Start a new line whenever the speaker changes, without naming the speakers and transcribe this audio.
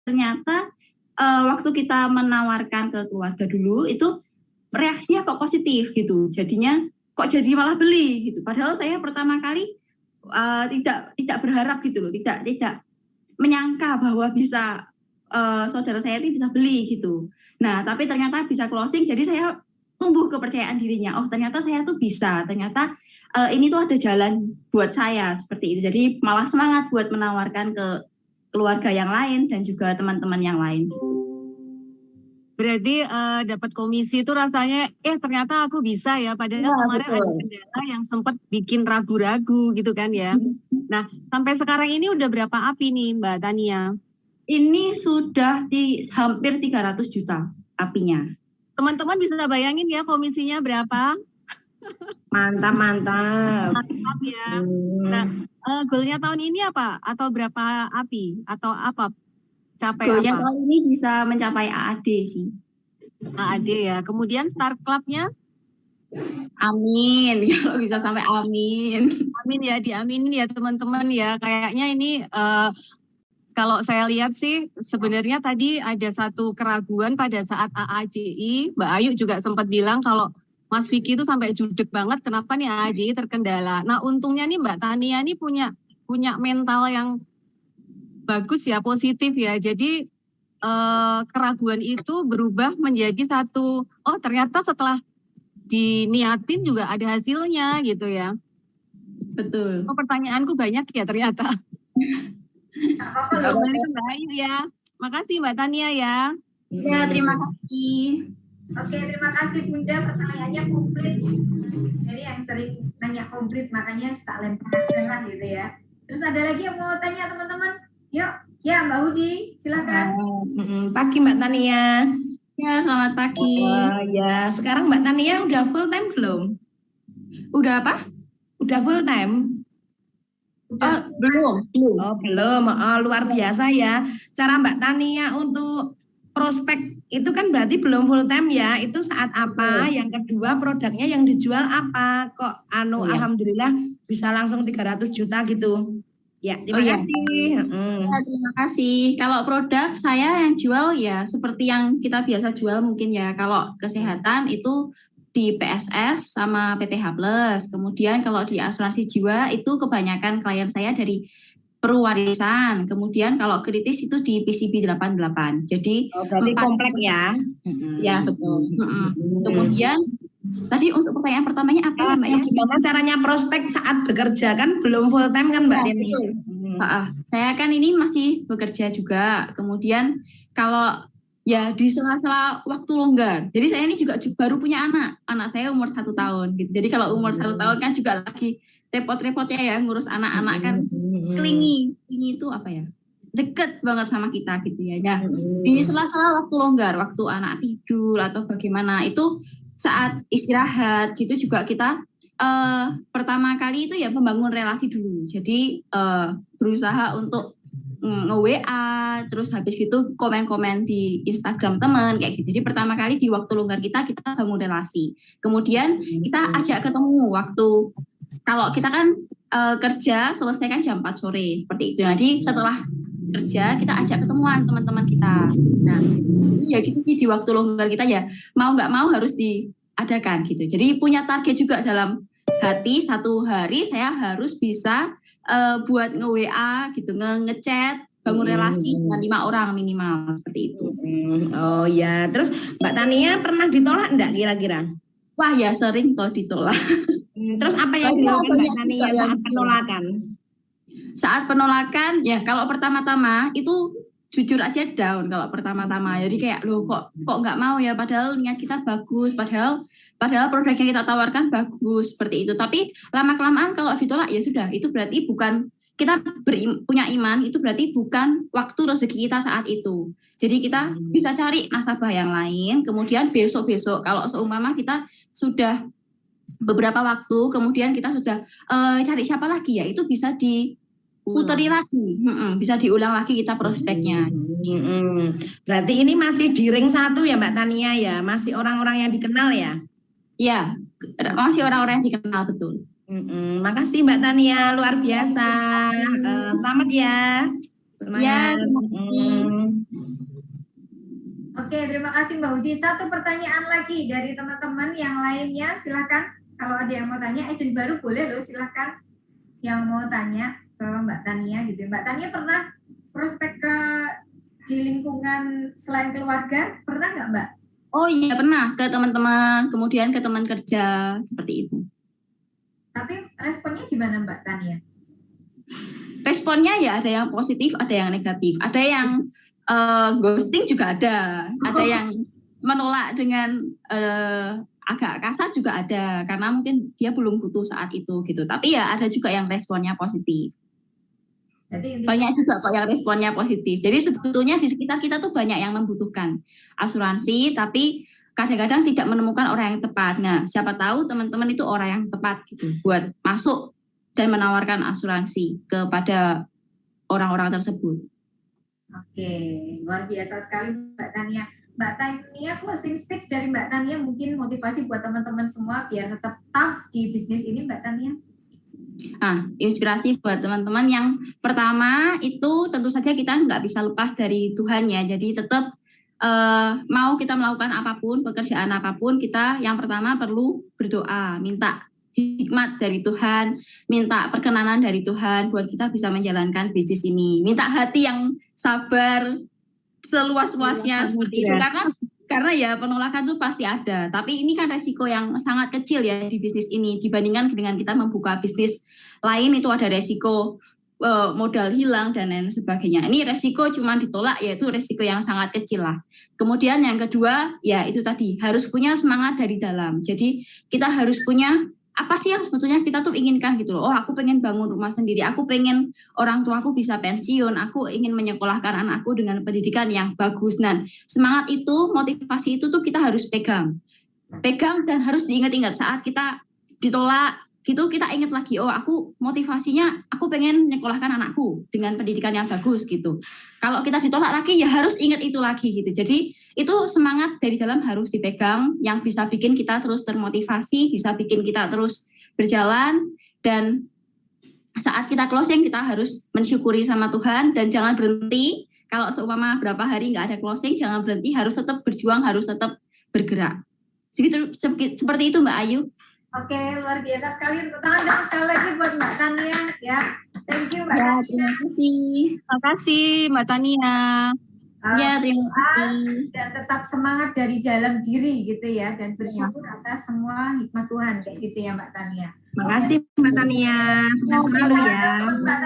Ternyata waktu kita menawarkan ke keluarga dulu itu reaksinya kok positif gitu. Jadinya kok jadi malah beli gitu. Padahal saya pertama kali tidak berharap gitu loh, tidak menyangka bahwa bisa saudara saya ini bisa beli gitu. Nah, tapi ternyata bisa closing, jadi saya tumbuh kepercayaan dirinya. Oh, ternyata saya tuh bisa. Ternyata ini tuh ada jalan buat saya seperti itu. Jadi malah semangat buat menawarkan ke keluarga yang lain dan juga teman-teman yang lain gitu.
Berarti dapat komisi itu rasanya ternyata aku bisa ya, padahal kemarin betul. Ada kendala yang sempat bikin ragu-ragu gitu kan ya. Nah, sampai sekarang ini udah berapa api nih Mbak Tania?
Ini sudah hampir 300 juta apinya.
Teman-teman bisa bayangin ya komisinya berapa?
Mantap.
Mantap ya. Nah, goalnya tahun ini apa? Atau berapa api? Atau apa? Capai
goalnya
apa?
tahun ini bisa mencapai AAD sih.
AAD ya. Kemudian start clubnya?
Amin. Kalau bisa sampai amin.
Amin ya, diaminin ya teman-teman ya. Kayaknya ini kalau saya lihat sih sebenarnya tadi ada satu keraguan pada saat AAJI. Mbak Ayu juga sempat bilang kalau Mas Vicky itu sampai judek banget kenapa nih AAJI terkendala. Nah untungnya nih Mbak Tania nih punya mental yang bagus ya, positif ya. Jadi keraguan itu berubah menjadi satu, oh ternyata setelah diniatin juga ada hasilnya gitu ya.
Betul.
Oh, pertanyaanku banyak ya ternyata. Kembali ke Mbak Ayu ya. Makasih Mbak Tania ya.
Ya, terima kasih.
Oke, terima kasih Bunda, pertanyaannya komplit. Jadi yang sering nanya komplit, makanya tak lempar jangan gitu ya. Terus ada lagi yang mau tanya teman-teman? Yuk, ya Mbak Hudi, silakan.
Pagi Mbak Tania.
Ya, selamat pagi.
Ya, sekarang Mbak Tania udah full time belum?
Udah apa?
Udah full time?
Belum.
Oh, belum. Luar biasa ya. Cara Mbak Tania untuk prospek itu kan berarti belum full time ya. Itu saat apa? Yang kedua, produknya yang dijual apa? Kok alhamdulillah bisa langsung 300 juta gitu. Ya, terima kasih.
Ya, terima kasih. Kalau produk saya yang jual ya seperti yang kita biasa jual mungkin ya. Kalau kesehatan itu di PSS sama PPH Plus. Kemudian kalau di asuransi jiwa itu kebanyakan klien saya dari perwarisan. Kemudian kalau kritis itu di PCB 88. Jadi
berarti komplek ya.
Ya, betul. Kemudian tadi untuk pertanyaan pertamanya apa ya Mbak ya?
Gimana caranya prospek saat bekerja kan belum full time kan Mbak Tini?
Saya kan ini masih bekerja juga. Kemudian kalau ya di sela-sela waktu longgar. Jadi saya ini juga baru punya anak. Anak saya umur 1 tahun gitu. Jadi kalau umur 1 tahun kan juga lagi repot-repotnya ya ngurus anak-anak kan klingi itu apa ya? Deket banget sama kita gitu ya. Nah, di sela-sela waktu longgar, waktu anak tidur atau bagaimana itu saat istirahat gitu juga kita pertama kali itu ya membangun relasi dulu. Jadi berusaha untuk nge-WA, terus habis gitu komen-komen di Instagram teman kayak gitu. Jadi pertama kali di waktu longgar kita bangun relasi. Kemudian kita ajak ketemu waktu kalau kita kan kerja selesai kan jam 4 sore seperti itu. Jadi setelah kerja kita ajak ketemuan teman-teman kita. Nah, ya gitu sih di waktu longgar kita ya mau nggak mau harus diadakan gitu. Jadi punya target juga dalam hati, satu hari saya harus bisa buat nge-WA gitu, ngechat, bangun relasi dengan 5 orang minimal seperti itu.
Oh ya, terus Mbak Tania pernah ditolak enggak kira-kira?
Wah ya sering toh ditolak.
Terus apa yang dilakukan Mbak Tania saat penolakan?
Saat penolakan ya kalau pertama-tama itu jujur aja down kalau pertama-tama. Jadi kayak loh kok nggak mau ya padahal niat kita bagus, padahal produk yang kita tawarkan bagus seperti itu. Tapi lama-kelamaan kalau ditolak ya sudah, itu berarti bukan kita punya iman, itu berarti bukan waktu rezeki kita saat itu. Jadi kita bisa cari nasabah yang lain, kemudian besok-besok kalau seumpama kita sudah beberapa waktu, kemudian kita sudah cari siapa lagi ya, itu bisa diputeri lagi, bisa diulang lagi kita prospeknya.
Berarti ini masih di ring 1 ya Mbak Tania ya, masih orang-orang yang dikenal ya?
Iya, masih orang-orang yang dikenal betul.
Makasih Mbak Tania, luar biasa. Selamat ya. Semangat.
Ya, terima kasih.
Oke, terima kasih Mbak Udi. Satu pertanyaan lagi dari teman-teman yang lainnya, silakan. Kalau ada yang mau tanya, agent baru boleh loh, silakan. Yang mau tanya ke Mbak Tania gitu. Mbak Tania pernah prospek di lingkungan selain keluarga, pernah nggak Mbak?
Oh iya, pernah ke teman-teman, kemudian ke teman kerja, seperti itu.
Tapi responnya gimana Mbak Tania?
Responnya ya ada yang positif, ada yang negatif, ada yang ghosting juga ada yang menolak dengan agak kasar juga ada, karena mungkin dia belum butuh saat itu gitu. Tapi ya ada juga yang responnya positif.
Jadi
Banyak juga kok yang responnya positif. Jadi sebetulnya di sekitar kita tuh banyak yang membutuhkan asuransi, tapi kadang-kadang tidak menemukan orang yang tepat. Nah, siapa tahu teman-teman itu orang yang tepat gitu buat masuk dan menawarkan asuransi kepada orang-orang tersebut.
Oke, luar biasa sekali Mbak Tania. Mbak Tania, closing speech dari Mbak Tania mungkin motivasi buat teman-teman semua biar tetap tough di bisnis ini Mbak Tania.
Inspirasi buat teman-teman yang pertama itu tentu saja kita nggak bisa lepas dari Tuhan ya. Jadi tetap mau kita melakukan apapun, pekerjaan apapun, kita yang pertama perlu berdoa, minta hikmat dari Tuhan, minta perkenanan dari Tuhan buat kita bisa menjalankan bisnis ini. Minta hati yang sabar seluas-luasnya seperti itu, karena ya penolakan itu pasti ada. Tapi ini kan resiko yang sangat kecil ya di bisnis ini dibandingkan dengan kita membuka bisnis lain, itu ada resiko modal hilang dan lain sebagainya. Ini resiko cuma ditolak, yaitu resiko yang sangat kecil lah. Kemudian yang kedua ya itu tadi, harus punya semangat dari dalam. Jadi kita harus punya apa sih yang sebetulnya kita tuh inginkan gitu loh. Oh, aku pengen bangun rumah sendiri, aku pengen orang tuaku bisa pensiun, aku ingin menyekolahkan anakku dengan pendidikan yang bagus. Nah, semangat itu, motivasi itu tuh kita harus pegang dan harus diingat-ingat saat kita ditolak gitu, kita ingat lagi, oh aku motivasinya aku pengen menyekolahkan anakku dengan pendidikan yang bagus gitu. Kalau kita ditolak lagi ya harus ingat itu lagi gitu. Jadi itu semangat dari dalam harus dipegang, yang bisa bikin kita terus termotivasi, bisa bikin kita terus berjalan. Dan saat kita closing kita harus mensyukuri sama Tuhan dan jangan berhenti. Kalau seumpama berapa hari nggak ada closing, jangan berhenti, harus tetap berjuang, harus tetap bergerak. Seperti itu Mbak Ayu.
Oke, luar biasa sekali. Tepuk tangan dong sekali lagi buat Mbak Tania ya. Thank you Mbak
Ya,
Tania.
terima kasih.
Terima kasih Mbak Tania.
Ya, terima kasih.
Dan tetap semangat dari dalam diri gitu ya, dan bersyukur atas semua hikmat Tuhan kayak gitu ya Mbak Tania.
Terima kasih Mbak Tania. Sukses selalu ya.
Mbak